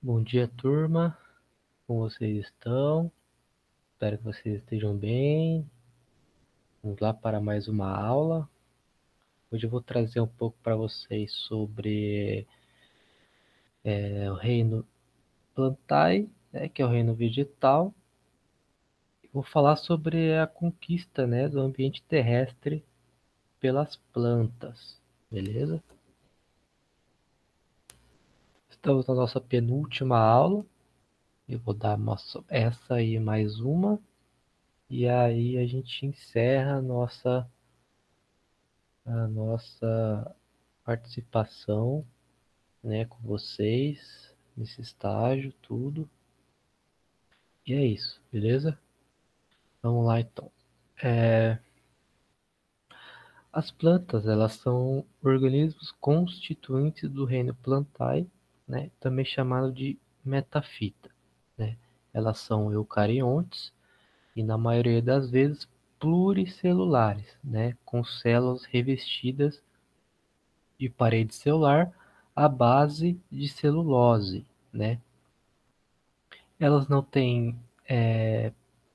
Bom dia, turma. Como vocês estão? Espero que vocês estejam bem. Vamos lá para mais uma aula. Hoje eu vou trazer um pouco para vocês sobre o reino Plantae, né, que é o reino vegetal. Vou falar sobre a conquista, né, do ambiente terrestre pelas plantas, beleza? Estamos na nossa penúltima aula. Eu vou dar essa aí mais uma. E aí a gente encerra a nossa participação, né, com vocês nesse estágio, tudo. E é isso, beleza? Vamos lá então. As plantas, elas são organismos constituintes do reino Plantae, né, também chamado de metafita, né? Elas são eucariontes e na maioria das vezes pluricelulares, né, com células revestidas de parede celular à base de celulose, né? Elas não têm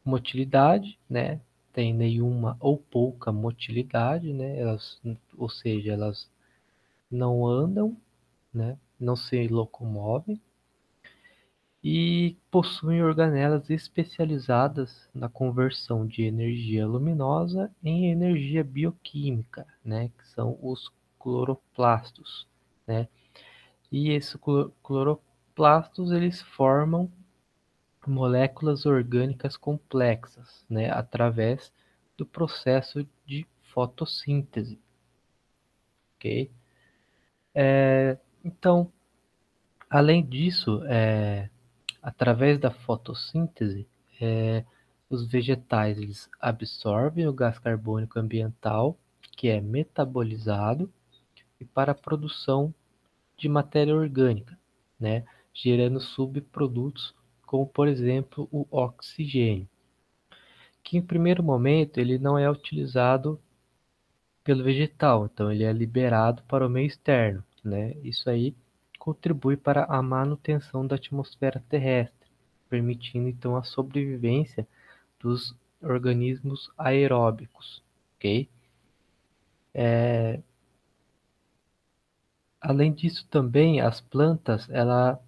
motilidade, né? Tem nenhuma ou pouca motilidade, né? Ou seja, elas não andam, né? Não se locomovem e possuem organelas especializadas na conversão de energia luminosa em energia bioquímica, né? Que são os cloroplastos, né? E esses cloroplastos eles formam moléculas orgânicas complexas, né, através do processo de fotossíntese, ok? Então, além disso, através da fotossíntese, os vegetais eles absorvem o gás carbônico ambiental, que é metabolizado, e para a produção de matéria orgânica, né, gerando subprodutos como, por exemplo, o oxigênio, que em primeiro momento ele não é utilizado pelo vegetal, então ele é liberado para o meio externo, né? Isso aí contribui para a manutenção da atmosfera terrestre, permitindo então a sobrevivência dos organismos aeróbicos, ok? Além disso também as plantas elas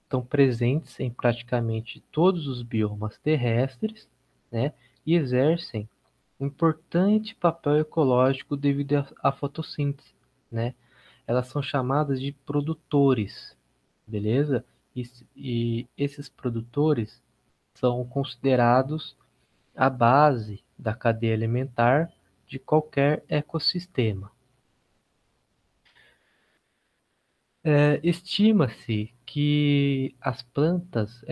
estão presentes em praticamente todos os biomas terrestres, né? E exercem um importante papel ecológico devido à fotossíntese, né? Elas são chamadas de produtores, beleza? E esses produtores são considerados a base da cadeia alimentar de qualquer ecossistema. Estima-se que as plantas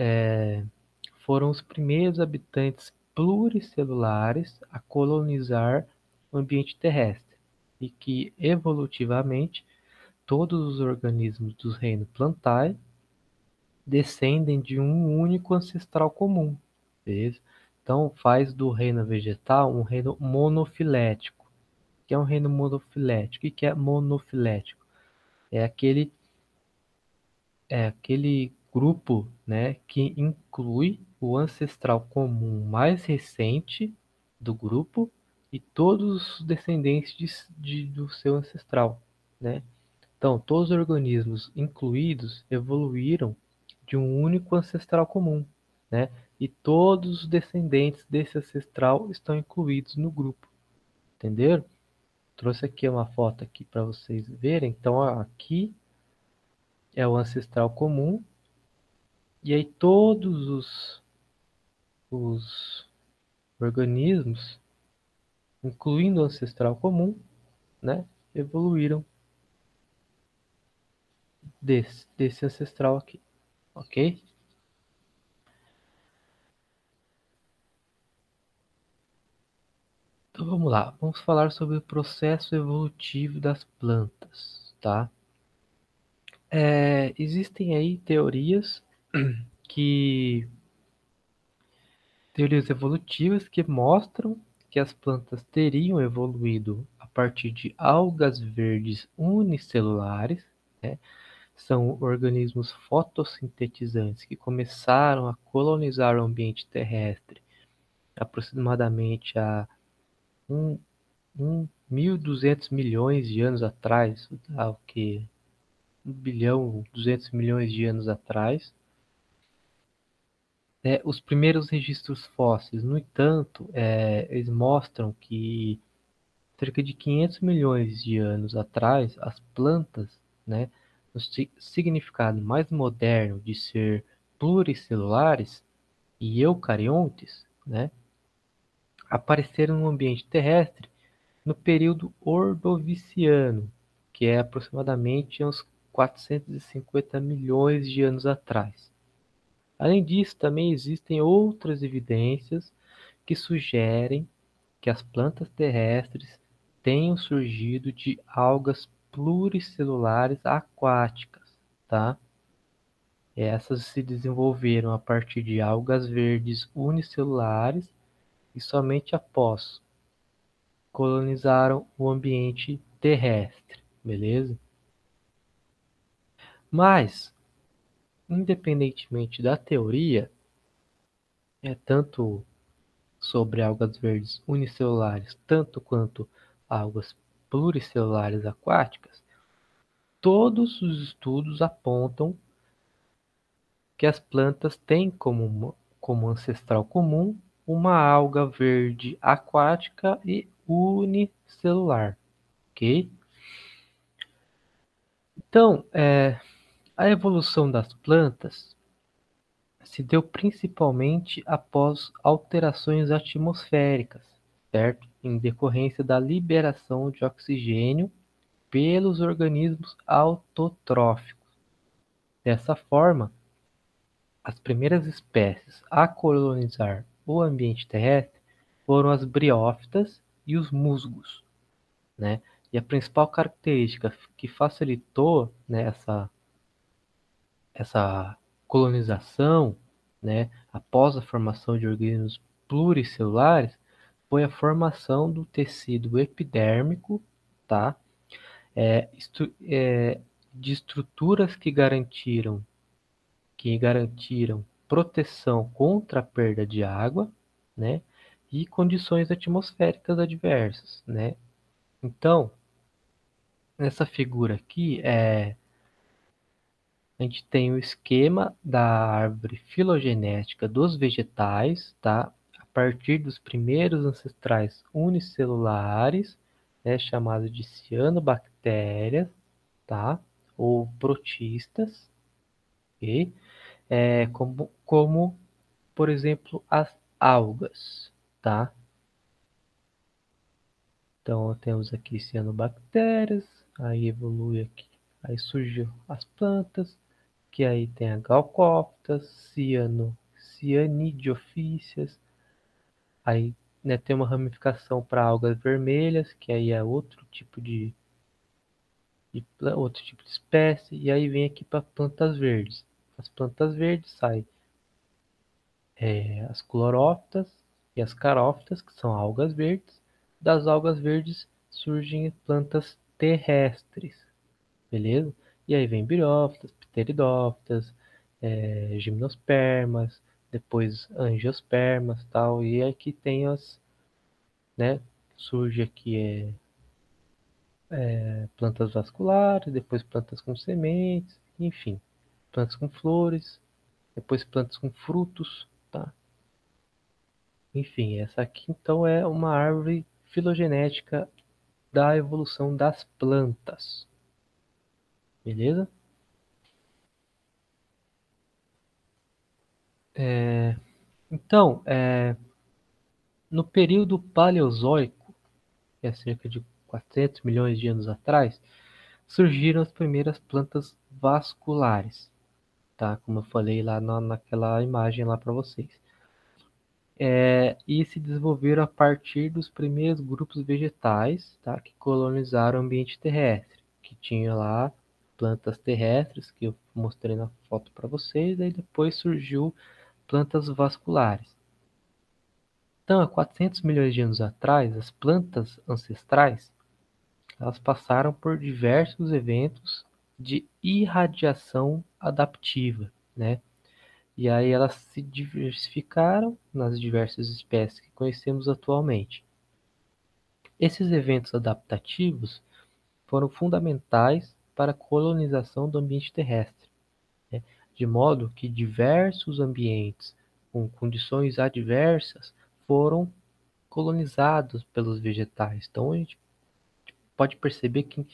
foram os primeiros habitantes pluricelulares a colonizar o ambiente terrestre e que, evolutivamente, todos os organismos do reino Plantae descendem de um único ancestral comum, beleza? Então, faz do reino vegetal um reino monofilético. O que é um reino monofilético? O que é monofilético? É aquele grupo, né, que inclui o ancestral comum mais recente do grupo e todos os descendentes do seu ancestral, né? Então, todos os organismos incluídos evoluíram de um único ancestral comum, né? E todos os descendentes desse ancestral estão incluídos no grupo, entenderam? Trouxe aqui uma foto aqui para vocês verem. Então, ó, aqui é o ancestral comum e aí todos os organismos, incluindo o ancestral comum, né, evoluíram desse ancestral aqui, ok? Então vamos lá, vamos falar sobre o processo evolutivo das plantas, tá? Existem aí que teorias evolutivas que mostram que as plantas teriam evoluído a partir de algas verdes unicelulares, né, são organismos fotossintetizantes que começaram a colonizar o ambiente terrestre aproximadamente há 1.200 milhões de anos atrás, o que 1.200 milhões de anos atrás. Os primeiros registros fósseis, no entanto, eles mostram que cerca de 500 milhões de anos atrás, as plantas, né, no significado mais moderno de ser pluricelulares e eucariontes, né, apareceram no ambiente terrestre no período Ordoviciano, que é aproximadamente uns 450 milhões de anos atrás. Além disso, também existem outras evidências que sugerem que as plantas terrestres tenham surgido de algas pluricelulares aquáticas, tá? Essas se desenvolveram a partir de algas verdes unicelulares e somente após colonizaram o ambiente terrestre, beleza? Mas, independentemente da teoria, tanto sobre algas verdes unicelulares, tanto quanto algas pluricelulares aquáticas, todos os estudos apontam que as plantas têm como ancestral comum uma alga verde aquática e unicelular, ok? Então, a evolução das plantas se deu principalmente após alterações atmosféricas, certo? Em decorrência da liberação de oxigênio pelos organismos autotróficos. Dessa forma, as primeiras espécies a colonizar o ambiente terrestre foram as briófitas e os musgos, né? E a principal característica que facilitou, né, essa colonização, né, após a formação de organismos pluricelulares, foi a formação do tecido epidérmico, tá? É, de estruturas que garantiram proteção contra a perda de água, né, e condições atmosféricas adversas, né? Então, nessa figura aqui, a gente tem o esquema da árvore filogenética dos vegetais, tá? A partir dos primeiros ancestrais unicelulares, né, chamados de cianobactérias, tá? Ou protistas, ok? Como, por exemplo, as algas, tá? Então, temos aqui cianobactérias, aí evolui aqui, aí surgiu as plantas, que aí tem a Glaucoptas, cianidiofícias, aí, né, tem uma ramificação para algas vermelhas, que aí é outro tipo de espécie, e aí vem aqui para plantas verdes. As plantas verdes saem as clorófitas e as carófitas, que são algas verdes. Das algas verdes surgem plantas terrestres, beleza? E aí vem briófitas, pteridófitas, gimnospermas, depois angiospermas, tal. E aqui tem né? Surge aqui plantas vasculares, depois plantas com sementes, enfim, plantas com flores, depois plantas com frutos, tá? Enfim, essa aqui então é uma árvore filogenética da evolução das plantas, beleza? Então, no período Paleozoico, que é cerca de 400 milhões de anos atrás, surgiram as primeiras plantas vasculares, tá? Como eu falei lá naquela imagem lá para vocês. E se desenvolveram a partir dos primeiros grupos vegetais, tá? Que colonizaram o ambiente terrestre, que tinha lá plantas terrestres, que eu mostrei na foto para vocês, aí depois surgiu plantas vasculares. Então, há 400 milhões de anos atrás, as plantas ancestrais elas passaram por diversos eventos de irradiação adaptiva, né? E aí elas se diversificaram nas diversas espécies que conhecemos atualmente. Esses eventos adaptativos foram fundamentais para a colonização do ambiente terrestre, né? De modo que diversos ambientes com condições adversas foram colonizados pelos vegetais. Então a gente pode perceber que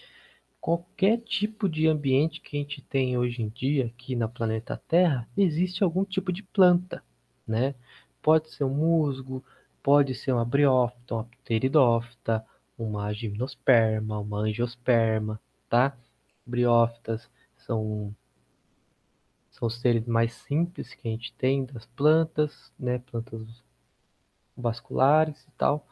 qualquer tipo de ambiente que a gente tem hoje em dia aqui na planeta Terra, existe algum tipo de planta, né? Pode ser um musgo, pode ser uma briófita, uma pteridófita, uma gimnosperma, uma angiosperma, tá? Briófitas são, são os seres mais simples que a gente tem das plantas, né? Plantas vasculares e tal.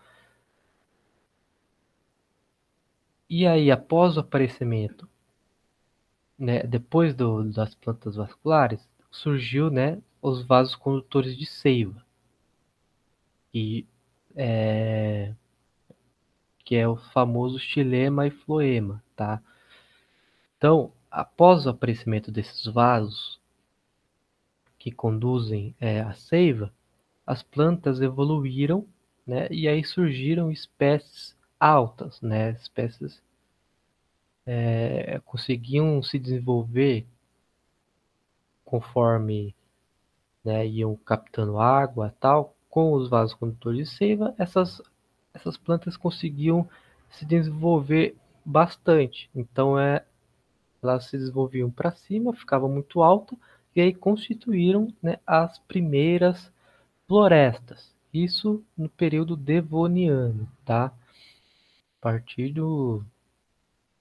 E aí, após o aparecimento, né, depois das plantas vasculares, surgiu, né, os vasos condutores de seiva, e, é, que é o famoso xilema e floema, tá? Então, após o aparecimento desses vasos que conduzem a seiva, as plantas evoluíram, né, e aí surgiram espécies altas, né, espécies conseguiam se desenvolver conforme, né, iam captando água e tal, com os vasos condutores de seiva, essas plantas conseguiam se desenvolver bastante. Então, elas se desenvolviam para cima, ficavam muito alta, e aí constituíram, né, as primeiras florestas. Isso no período devoniano, tá? A partir do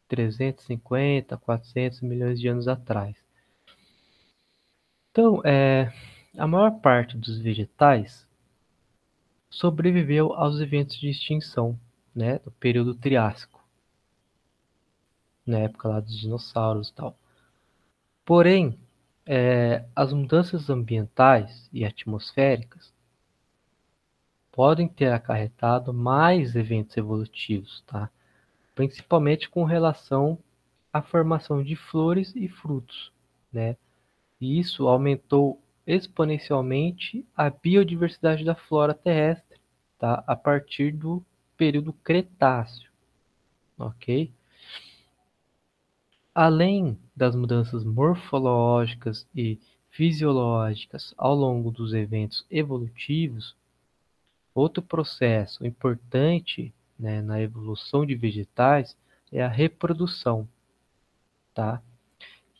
350, 400 milhões de anos atrás. Então, a maior parte dos vegetais sobreviveu aos eventos de extinção, né, do período Triássico, na época lá dos dinossauros e tal. Porém, as mudanças ambientais e atmosféricas podem ter acarretado mais eventos evolutivos, tá? Principalmente com relação à formação de flores e frutos, né? E isso aumentou exponencialmente a biodiversidade da flora terrestre, tá? A partir do período Cretáceo, ok? Além das mudanças morfológicas e fisiológicas ao longo dos eventos evolutivos, outro processo importante, né, na evolução de vegetais é a reprodução, tá?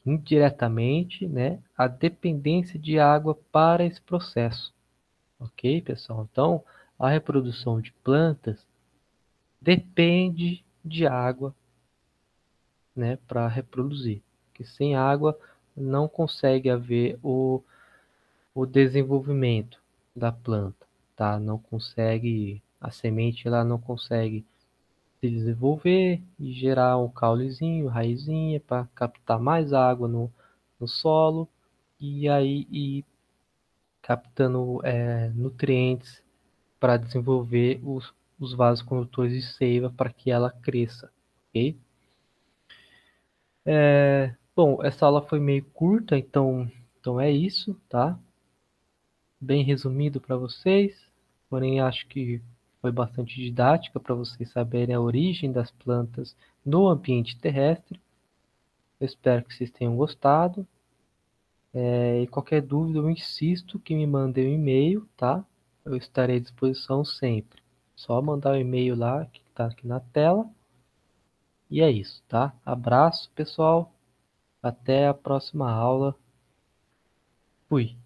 Indiretamente, né, a dependência de água para esse processo, ok, pessoal? Então, a reprodução de plantas depende de água, né, para reproduzir, porque sem água não consegue haver o desenvolvimento da planta, tá? Não consegue, a semente ela não consegue se desenvolver e gerar um caulezinho, raizinha para captar mais água no solo e aí ir captando nutrientes para desenvolver os vasos condutores de seiva para que ela cresça, ok? Bom, essa aula foi meio curta, então é isso, tá? Bem resumido para vocês, porém acho que foi bastante didática para vocês saberem a origem das plantas no ambiente terrestre. Eu espero que vocês tenham gostado. E qualquer dúvida, eu insisto que me mandem um e-mail, tá? Eu estarei à disposição sempre. Só mandar o e-mail lá, que está aqui na tela. E é isso, tá? Abraço, pessoal. Até a próxima aula. Fui.